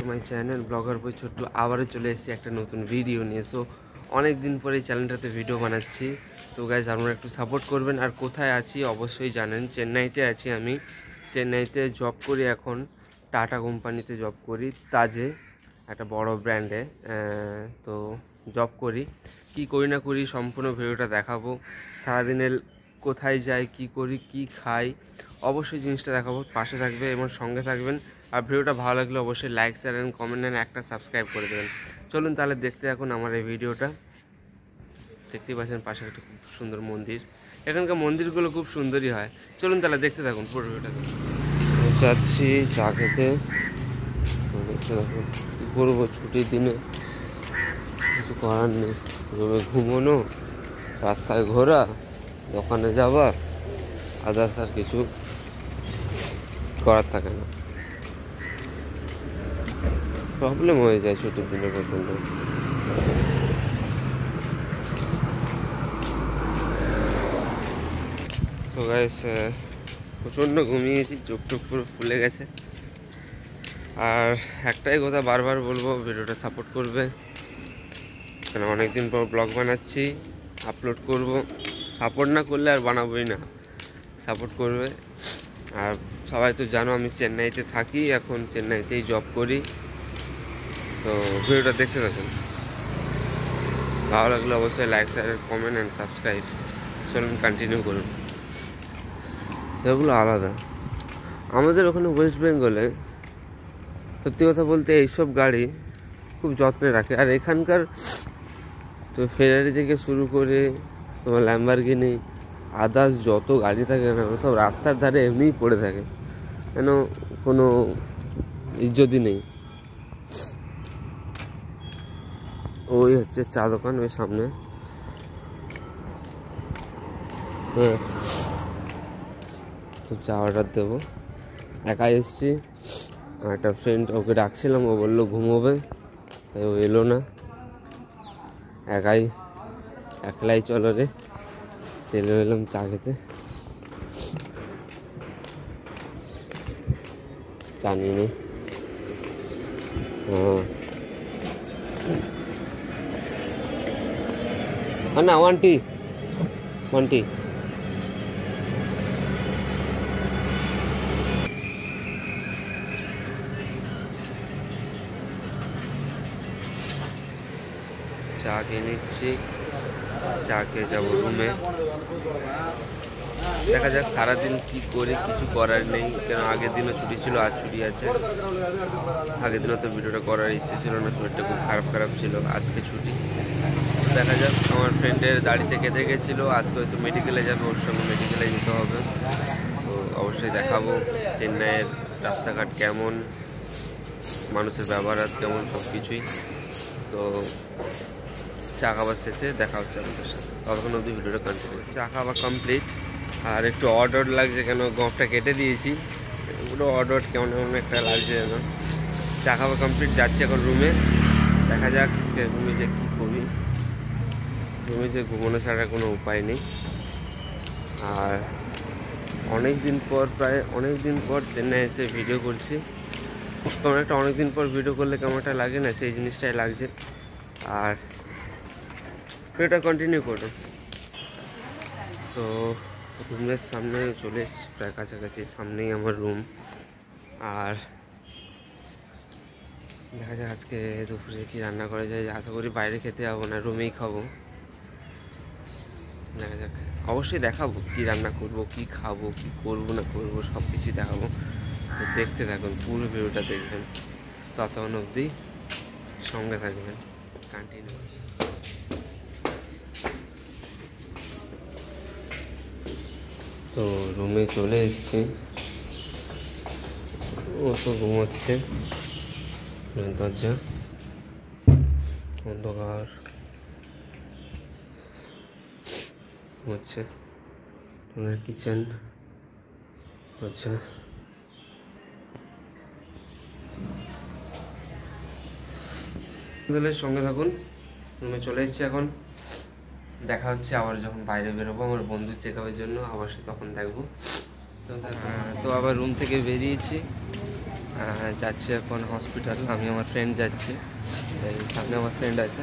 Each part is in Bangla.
টু মাই চ্যানেল ব্লগার বই ছোট্ট আবারও চলে এসেছি একটা নতুন ভিডিও নিয়ে। সো অনেক দিন পরে এই চ্যানেলটাতে ভিডিও বানাচ্ছি। তো গাইজ আপনারা একটু সাপোর্ট করবেন। আর কোথায় আছি অবশ্যই জানেন, চেন্নাইতে আছি আমি। চেন্নাইতে জব করি এখন, টাটা কোম্পানিতে জব করি, তাজে একটা বড় ব্র্যান্ডে। তো জব করি, কি করি না করি সম্পূর্ণ ভিডিওটা দেখাবো। সারাদিনের কোথায় যাই, কি করি, কি খাই, অবশ্যই জিনিসটা দেখাবো। পাশে থাকবে এবং সঙ্গে থাকবেন। আর ভিডিওটা ভালো লাগলে অবশ্যই like share and comment and একটা সাবস্ক্রাইব করে দেবেন। চলুন তাহলে দেখতে এখন আমার এই ভিডিওটা। দেখতেই পাচ্ছেন পাশে একটা খুব সুন্দর মন্দির, এখানকার মন্দিরগুলো খুব সুন্দরই হয়। চলুন তাহলে দেখতে থাকুন পুরো ভিডিওটা। যাচ্ছি চা খেতে। দেখতে থাকুন, কী করবো ছুটির দিনে, কিছু করার নেই। রুমে ঘুমোনো, রাস্তায় ঘোরা, দোকানে যাওয়া, আদার্স আর কিছু করার থাকে না। প্রবলেম হয়ে যায় ছুটির দিনে প্রচণ্ড। তো গাইস প্রচণ্ড ঘুমিয়েছি, চোখ টোক পুরো ফুলে গেছে। আর একটাই কথা বারবার বলবো, ভিডিওটা সাপোর্ট করবে, কেন অনেকদিন পর ব্লগ বানাচ্ছি, আপলোড করব। সাপোর্ট না করলে আর বানাবোই না, সাপোর্ট করবে। আর সবাই তো জানো আমি চেন্নাইতে থাকি, এখন চেন্নাইতেই জব করি। তো ভিডিওটা দেখতে থাকুন, ভালো লাগলে অবশ্যই like share comment and subscribe. চলুন কন্টিনিউ করুন। এগুলো আলাদা। আমাদের ওখানে ওয়েস্ট বেঙ্গলে সত্যি কথা বলতে এইসব গাড়ি খুব যত্নে রাখে। আর এখানকার তো ফেরারি থেকে শুরু করে তোমার ল্যাম্বরগিনি, আদার্স যত গাড়ি থাকে না সব রাস্তার ধারে এমনিই পড়ে থাকে, কেন কোনো ইজ্জতই নেই। ওই হচ্ছে চা দোকান ওই সামনে। হ্যাঁ, তো চা অর্ডার দেবো। একাই এসছি, একটা ফ্রেন্ড ওকে ডাকছিলাম, ও বললো ঘুমোবে, তাই ও এলো না। একলাই চলো রে, চলে এলাম চা খেতে। চা নিয়ে নি। হ্যাঁ না, ওয়ান টি। চা খেয়ে নিচ্ছি, চা খেয়ে যাবো রুমে। দেখা যাক সারাদিন কি করি, কিছু করার নেই, কেন আগের দিনও ছুটি ছিল, আজ ছুটি আছে। আগের দিনও তো ভিডিওটা করার ইচ্ছে ছিল না, শরীরটা খুব খারাপ ছিল। আজকে ছুটি, দেখা যাক। আমার ফ্রেন্ডের দাড়িতে কেটে গেছিলো, আজকে হয়তো মেডিকেলে যাবে, ওর সঙ্গে মেডিকেলে যেতে হবে। তো অবশ্যই দেখাবো চেন্নাইয়ের রাস্তাঘাট কেমন, মানুষের ব্যবহার কেমন, সব কিছুই। তো চা খাবার শেষে দেখা হচ্ছে আমাদের সাথে, ততক্ষণ অবধি ভিডিওটা কন্টিনিউ। চা খাওয়া কমপ্লিট, আর একটু অর্ডার লাগছে, কেন গফটা কেটে দিয়েছি, পুরো অর্ডার কেমন একটা লাগছে যেন। চা খাওয়া কমপ্লিট, যাচ্ছি এখন রুমে। দেখা যাক রুমে যে কী করি, রুমে যে ঘুমানো ছাড়া কোনো উপায় নেই। আর প্রায় অনেক দিন পর চেন্নাই এসে ভিডিও করছি। কেমন একটা অনেকদিন পর ভিডিও করলে কেমন একটা লাগে না, সেই জিনিসটাই লাগছে। আর ভিডিওটা কন্টিনিউ করুন। তো রুমের সামনে চলে এসেছি, প্রায় কাছাকাছি, সামনেই আমার রুম। আর দেখা যাক আজকে দুপুরে কি রান্না করা যায়। আশা করি বাইরে খেতে যাবো না, রুমেই খাবো। দেখা যাক, অবশ্যই দেখাবো কি রান্না করব, কি খাবো, কি করবো না করবো, সব কিছুই দেখাবো। তো দেখতে থাকুন, পুরো ভিডিওটা দেখবেন, ততক্ষণ অবধি সঙ্গে থাকবেন, কন্টিনিউ। তো রুমে চলে এসেছি, ও তো ঘুমোচ্ছে, দরজা অন্ধকার হচ্ছে। কিচেন হচ্ছে, সঙ্গে থাকুন। রুমে চলে এসেছি এখন, দেখা হচ্ছে আবার যখন বাইরে বেরোবো আমার বন্ধু চেকআপের জন্য, অবশ্যই তখন দেখবো। তো আবার রুম থেকে বেরিয়েছি, যাচ্ছি এখন হসপিটাল। আমি আমার ফ্রেন্ড যাচ্ছি, সামনে আমার ফ্রেন্ড আছে।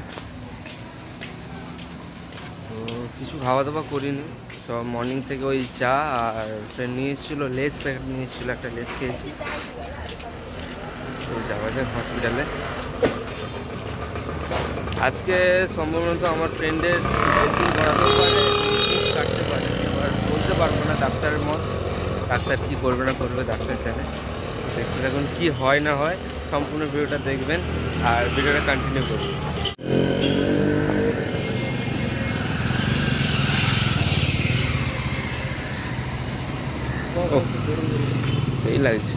তো কিছু খাওয়া দাওয়া করিনি, সব মর্নিং থেকে ওই চা আর ফ্রেন্ড নিয়ে এসেছিলো লেস প্যাকেট নিয়ে এসেছিলো, একটা লেস খেয়েছি। তো যাওয়া যাক হসপিটালে। আজকে সম্ভবত আমার ফ্রেন্ডের ড্রেসিং করাতেও পারে, কাটতে পারে, এবার বলতে পারবো না, ডাক্তারের মত, ডাক্তার কী করবে না করবে ডাক্তার জানে। দেখতে থাকুন কী হয় না হয়, সম্পূর্ণ ভিডিওটা দেখবেন আর ভিডিওটা কন্টিনিউ করবেন। এই লাগছে।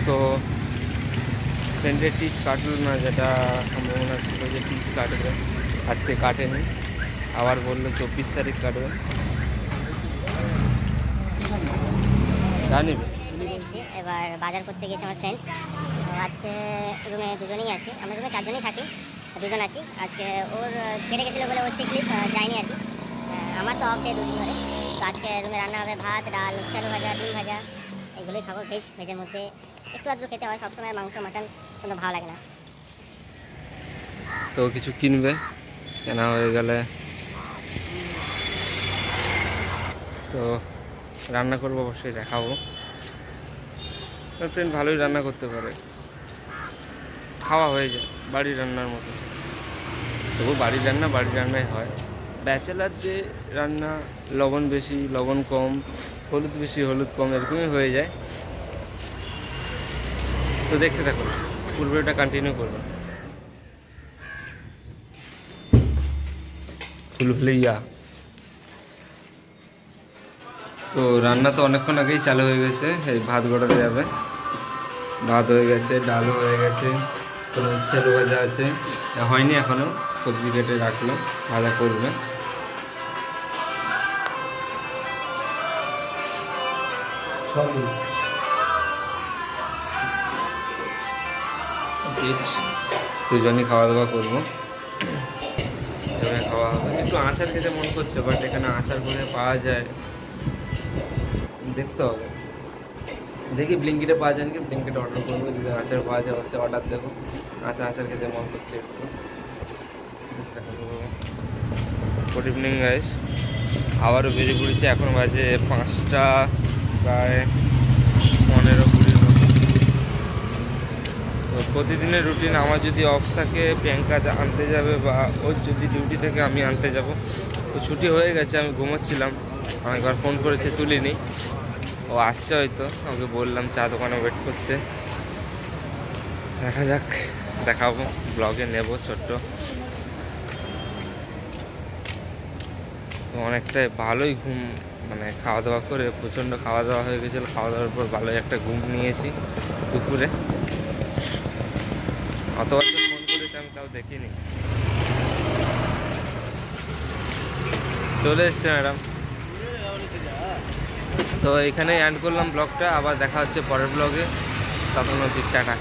তো ফ্রেন্ডের টিচ কাটলো না, যেটা সম্ভাবনা ছিল যে টিচ কাটবে, আজকে কাটেনি, আবার বললো 24 তারিখ কাটবে। জানিবে এবার বাজার করতে গেছে আমার ফ্রেন্ড। তো আজকে রুমে দুজনেই আছি, আমার রুমে 4 জনই থাকি, 2 জন আছি। আজকে ওর কেটে গেছিলো বলে ওর সিক লিভ যায়নি আর কি। আমার তো অফ ডে 2 দিন ধরে। তো আজকে রুমে রান্না হবে ভাত, ডাল, আলু ভাজা, ডিম ভাজা, এগুলোই খাবো। ভেজের মধ্যে একটু আধটু খেতে হয়, সবসময় মাংস মাটন কোনো ভালো লাগে না। তো কিছু কিনবে, কেনা হয়ে গেলে তো রান্না করবো, অবশ্যই দেখাবো। আমার ফ্রেন্ড ভালোই রান্না করতে পারে, খাওয়া হয়ে যায় বাড়ির রান্নার মতো। তবু বাড়ির রান্নাই হয়। ব্যাচেলার যে রান্না, লবণ বেশি লবণ কম, হলুদ বেশি হলুদ কম, এরকমই হয়ে যায়। তো দেখতে থাকুন, পুরোটা কন্টিনিউ করবেন। ফুলফুলিয়া। তো রান্না তো অনেকক্ষণ আগেই চালু হয়ে গেছে। এই ভাত গড়াতে যাবে, ভাত হয়ে গেছে, ডালও হয়ে গেছে, কোনো আলু ভাজা আছে, হয়নি এখনো, সবজি কেটে রাখলো, ভাজা করবে। দুজনই খাওয়া দাওয়া করবো, খাওয়া হবে। একটু আচার খেতে মন করছে, বাট এখানে আচার করে পাওয়া যায় দেখতে হবে। দেখি ব্লিঙ্কিটে পাওয়া যায় নাকি, ব্লিঙ্কিটে অর্ডার করবো। যদি আচার পাওয়া যায় অবশ্যই অর্ডার দেবো। আচার খেতে মন করছে একটু। গুড ইভিনিং গাইস, আবারও বেরিয়ে পড়েছি। এখন বাজে 5টা প্রায় 15-20 মতো। তো প্রতিদিনের রুটিন, আমার যদি অফ থাকে প্রিয়াঙ্কা আনতে যাবে, বা ওর যদি ডিউটি থেকে আমি আনতে যাব। তো ছুটি হয়ে গেছে, আমি ঘুমোচ্ছিলাম, আমি একবার ফোন করেছে তুলিনি। ও আসছে হয়তো, ওকে বললাম চা দোকানে ওয়েট করতে। দেখা যাক, দেখাবো, ব্লগে নেব ছোট্ট। তো অনেকটাই ভালোই ঘুম, মানে খাওয়া দাওয়া করে প্রচণ্ড খাওয়া দাওয়া হয়ে গেছিলো। খাওয়া দাওয়ার পর ভালোই একটা ঘুম নিয়েছি দুপুরে। অতবার ফোন করেছে আমি তাও দেখিনি। চলে এসছে ম্যাডাম। তো এখানেই এন্ড করলাম ব্লগটা, আবার দেখা হচ্ছে পরের ব্লগে। তখন অবধি টাটা।